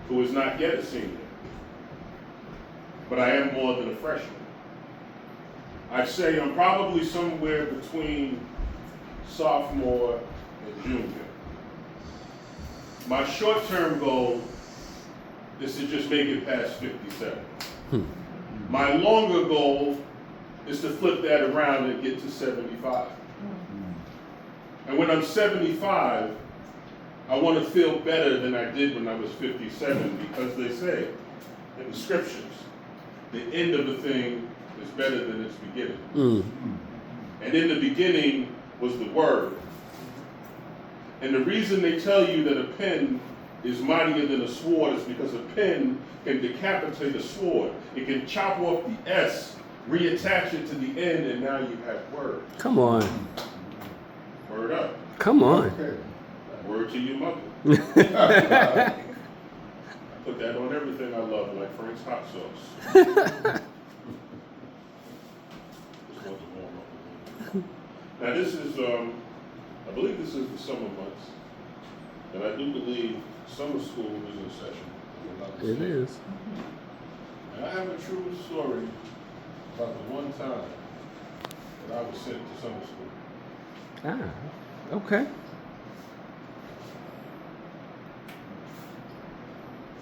who is not yet a senior, but I am more than a freshman. I'd say I'm probably somewhere between sophomore and junior. My short-term goal is to just make it past 57. My longer goal is to flip that around and get to 75. And when I'm 75, I want to feel better than I did when I was 57, because they say in the scriptures, the end of a thing is better than its beginning. And in the beginning was the Word. And the reason they tell you that a pen is mightier than a sword is because a pen can decapitate a sword. It can chop off the S, reattach it to the end, and now you have Word. Come on. Word up. Come on. Okay. Word to your mother. I put that on everything I love, like Frank's hot sauce. Just want to warm up a little bit. Now this is, I believe this is the summer months, and I do believe summer school is in session. It is. And I have a true story about the one time that I was sent to summer school. Ah, okay.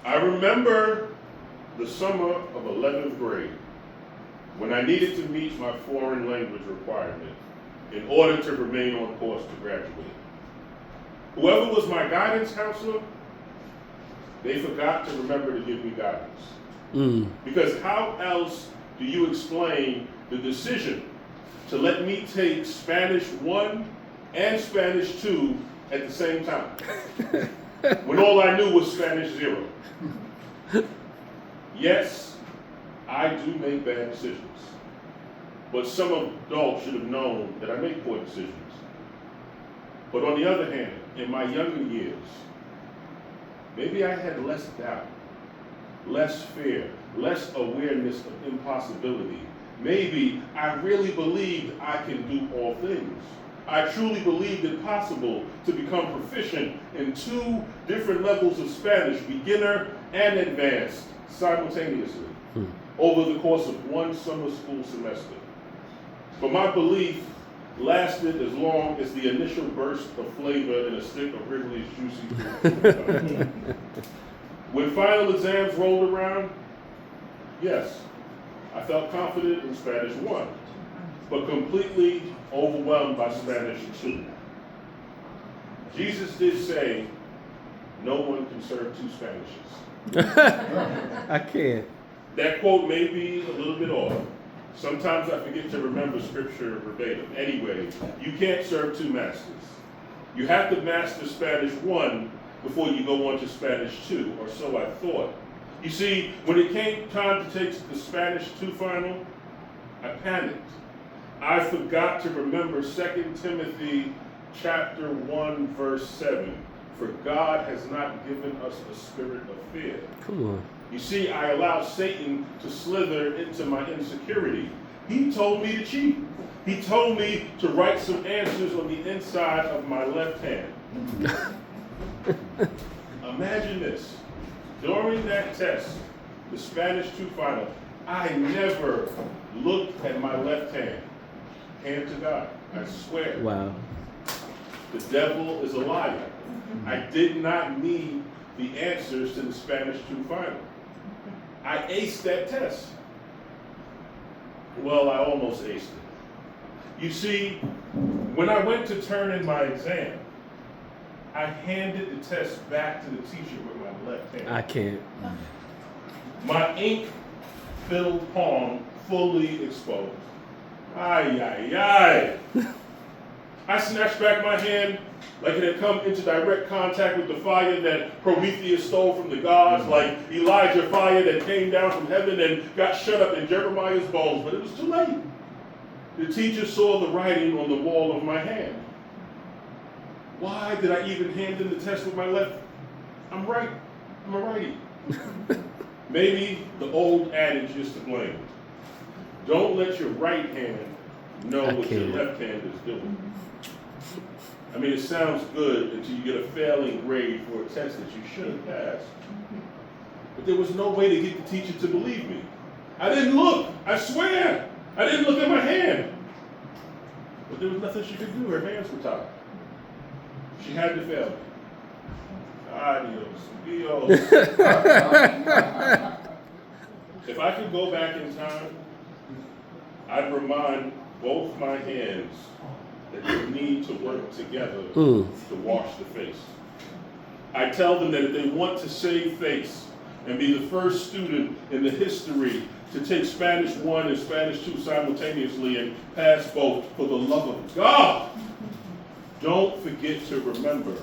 I remember the summer of 11th grade when I needed to meet my foreign language requirement in order to remain on course to graduate. Whoever was my guidance counselor, they forgot to remember to give me guidance. Because how else do you explain the decision to let me take Spanish 1 and Spanish 2 at the same time, when all I knew was Spanish 0? Yes, I do make bad decisions, but some adults should have known that I make poor decisions. But on the other hand, in my younger years, maybe I had less doubt, less fear, less awareness of impossibility. Maybe I really believed I can do all things. I truly believed it possible to become proficient in 2 different levels of Spanish, beginner and advanced, simultaneously, over the course of one summer school semester. But my belief lasted as long as the initial burst of flavor in a stick of Wrigley's Juicy Fruit. When final exams rolled around, yes, I felt confident in Spanish 1, but completely overwhelmed by Spanish 2. Jesus did say, no one can serve 2 Spanishes. I can't. That quote may be a little bit off. Sometimes I forget to remember scripture verbatim. Anyway, you can't serve 2 masters. You have to master Spanish 1 before you go on to Spanish 2, or so I thought. You see, when it came time to take the Spanish 2 final, I panicked. I forgot to remember 2 Timothy chapter 1, verse 7. For God has not given us a spirit of fear. Come on. You see, I allowed Satan to slither into my insecurity. He told me to cheat. He told me to write some answers on the inside of my left hand. Imagine this. During that test, the Spanish 2 final, I never looked at my left hand. Hand to God, I swear. Wow. The devil is a liar. I did not need the answers to the Spanish 2 final. I aced that test. Well, I almost aced it. You see, when I went to turn in my exam, I handed the test back to the teacher with my left hand. I can't. My ink-filled palm fully exposed. Ay, ay, ay. I snatched back my hand like it had come into direct contact with the fire that Prometheus stole from the gods, like Elijah fire that came down from heaven and got shut up in Jeremiah's bones, but it was too late. The teacher saw the writing on the wall of my hand. Why did I even hand in the test with my left? I'm right. I'm a righty. Maybe the old adage is to blame. Don't let your right hand know what your left hand is doing. I mean, it sounds good until you get a failing grade for a test that you should have passed. But there was no way to get the teacher to believe me. I didn't look. I swear. I didn't look at my hand. But there was nothing she could do. Her hands were tied. She had to fail me. Adios. If I could go back in time, I'd remind both my hands that they need to work together to wash the face. I tell them that if they want to save face and be the first student in the history to take Spanish 1 and Spanish 2 simultaneously and pass both, for the love of God, don't forget to remember,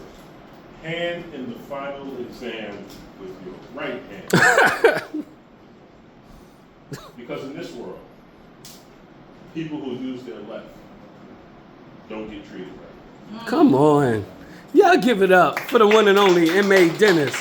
hand in the final exam with your right hand. Because in this world, people who use their left don't get treated right. Come on. Y'all give it up for the one and only M.A. Dennis.